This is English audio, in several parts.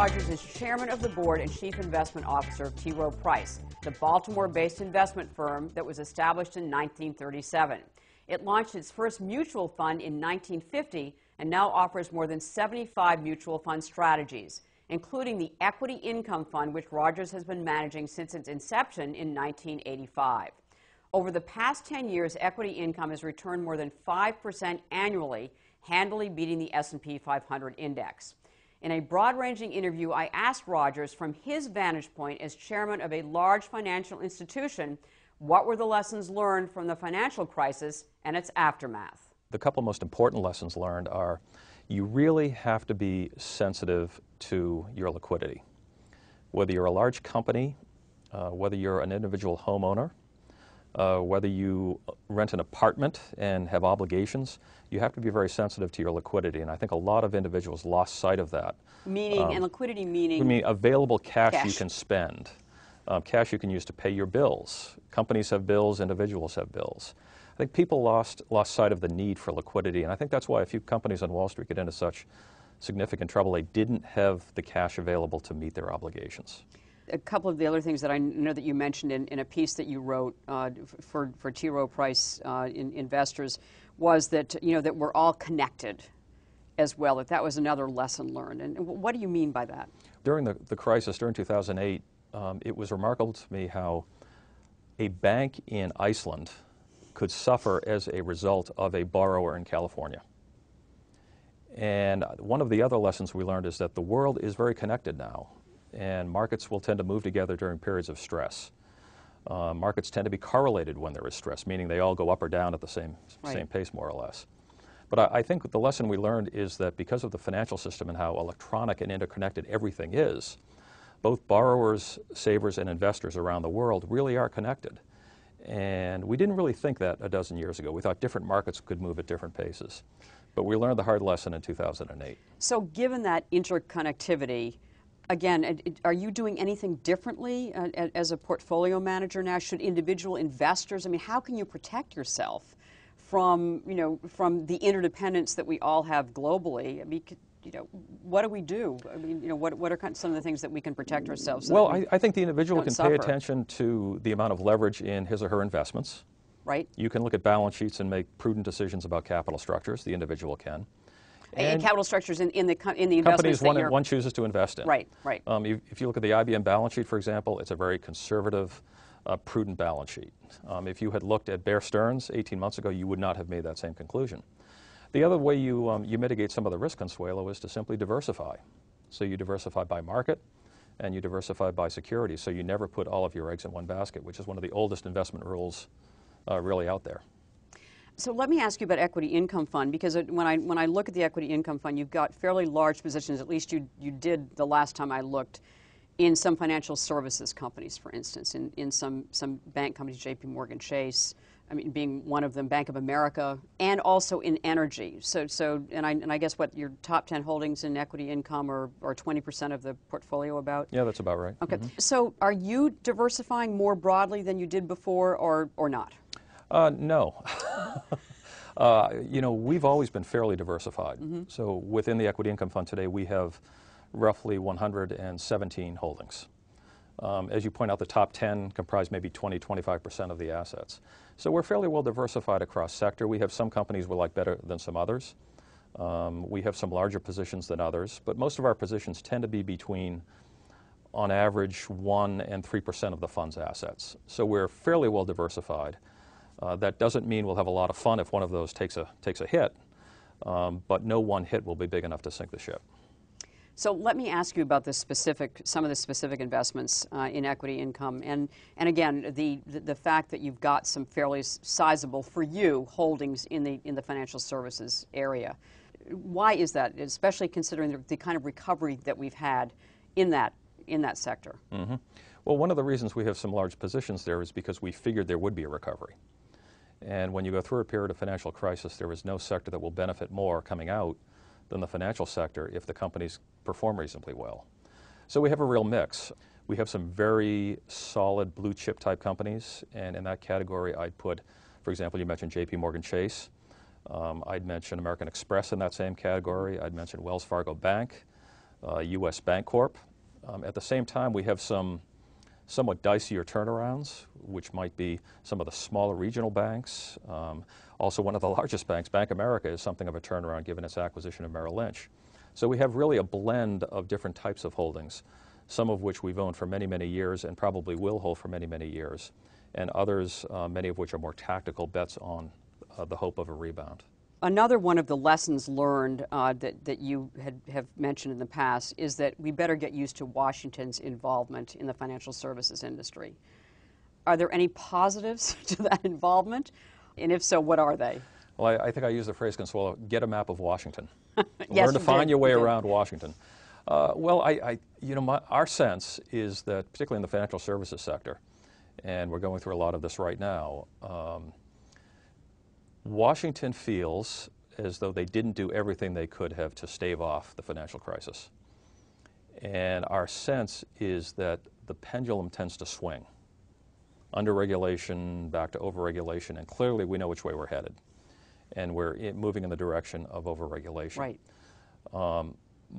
Rogers is chairman of the board and chief investment officer of T. Rowe Price, the Baltimore-based investment firm that was established in 1937. It launched its first mutual fund in 1950 and now offers more than 75 mutual fund strategies, including the Equity Income Fund, which Rogers has been managing since its inception in 1985. Over the past 10 years, equity income has returned more than 5% annually, handily beating the S&P 500 index. In a broad-ranging interview, I asked Rogers, from his vantage point as chairman of a large financial institution, what were the lessons learned from the financial crisis and its aftermath. The couple most important lessons learned are you really have to be sensitive to your liquidity. Whether you're a large company, whether you're an individual homeowner, whether you rent an apartment and have obligations, you have to be very sensitive to your liquidity. And I think a lot of individuals lost sight of that. Meaning, and liquidity meaning? I mean, available cash you can spend, cash you can use to pay your bills. Companies have bills, individuals have bills. I think people lost sight of the need for liquidity, and I think that's why a few companies on Wall Street get into such significant trouble. They didn't have the cash available to meet their obligations. A couple of the other things that I know that you mentioned in a piece that you wrote for T. Rowe Price investors was that, that we're all connected as well, that was another lesson learned. And what do you mean by that? During the crisis, during 2008, it was remarkable to me how a bank in Iceland could suffer as a result of a borrower in California. And one of the other lessons we learned is that the world is very connected now, and markets will tend to move together during periods of stress. Markets tend to be correlated when there is stress, meaning they all go up or down at the same pace, more or less. But I think the lesson we learned is that because of the financial system and how electronic and interconnected everything is, both borrowers, savers, and investors around the world really are connected. And we didn't really think that a dozen years ago. We thought different markets could move at different paces. But we learned the hard lesson in 2008. So given that interconnectivity, again, are you doing anything differently as a portfolio manager now? Should individual investors, I mean, how can you protect yourself from, from the interdependence that we all have globally? I mean, what do we do? I mean, what are some of the things that we can protect ourselves? So well, I think the individual can pay attention to the amount of leverage in his or her investments. Right. You can look at balance sheets and make prudent decisions about capital structures. The individual can. And capital structures in the investments companies that one chooses to invest in. Right, right. If you look at the IBM balance sheet, for example, it's a very conservative, prudent balance sheet. If you had looked at Bear Stearns 18 months ago, you would not have made that same conclusion. The other way you mitigate some of the risk, Consuelo, is to simply diversify. So you diversify by market and you diversify by security. So you never put all of your eggs in one basket, which is one of the oldest investment rules really out there. So let me ask you about Equity Income Fund, because when I look at the Equity Income Fund, you've got fairly large positions, at least you did the last time I looked, in some financial services companies, for instance, in some bank companies, JP Morgan Chase, I mean, being one of them, Bank of America, and also in energy. So I guess what your top 10 holdings in equity income are 20% of the portfolio about? Yeah, that's about right. Okay. So are you diversifying more broadly than you did before, or not? No. We've always been fairly diversified. So within the Equity Income Fund today, we have roughly 117 holdings. As you point out, the top 10 comprise maybe 20–25% of the assets. So we're fairly well diversified across sector. We have some companies we like better than some others. We have some larger positions than others, but most of our positions tend to be between, on average, 1% and 3% of the fund's assets. So we're fairly well diversified. That doesn't mean we'll have a lot of fun if one of those takes a hit, but no one hit will be big enough to sink the ship. So let me ask you about some of the specific investments in equity income, and again, the fact that you've got some fairly sizable, for you, holdings in the financial services area. Why is that, especially considering the kind of recovery that we've had in that sector? Well, one of the reasons we have some large positions there is because we figured there would be a recovery. And when you go through a period of financial crisis, there is no sector that will benefit more coming out than the financial sector if the companies perform reasonably well. So we have a real mix. We have some very solid blue chip type companies, and in that category I'd put, for example, you mentioned JP Morgan Chase. I'd mention American Express in that same category. I'd mention Wells Fargo Bank. U.S. Bancorp. At the same time, we have some somewhat dicier turnarounds, which might be some of the smaller regional banks. Also, one of the largest banks, Bank of America, is something of a turnaround given its acquisition of Merrill Lynch. So we have really a blend of different types of holdings, some of which we've owned for many, many years and probably will hold for many, many years, and others, many of which are more tactical bets on the hope of a rebound. Another one of the lessons learned that you have mentioned in the past is that we better get used to Washington's involvement in the financial services industry. Are there any positives to that involvement? And if so, what are they? Well, I think I use the phrase, Consuelo, get a map of Washington. Yes, Learn to find your way you did. around Washington. Well, our sense is that, particularly in the financial services sector, and we're going through a lot of this right now, Washington feels as though they didn't do everything they could have to stave off the financial crisis. And our sense is that the pendulum tends to swing. Under-regulation, back to over-regulation, and clearly we know which way we're headed. And we're moving in the direction of over-regulation. Right.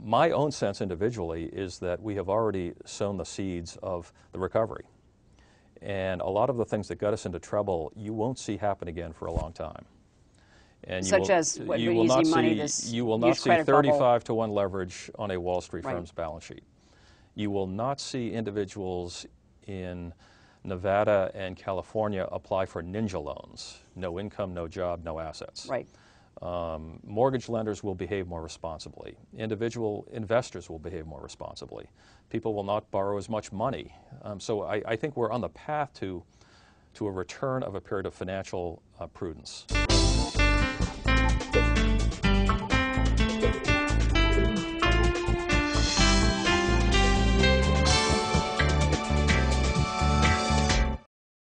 My own sense individually is that we have already sown the seeds of the recovery. And a lot of the things that got us into trouble, you won't see happen again for a long time. And Such as what, easy money, this you will not see 35-to-1 leverage on a Wall Street Right. firm's balance sheet. You will not see individuals in Nevada and California apply for ninja loans. No income, no job, no assets. Right. Mortgage lenders will behave more responsibly. Individual investors will behave more responsibly. People will not borrow as much money. So I think we're on the path to a return of a period of financial prudence.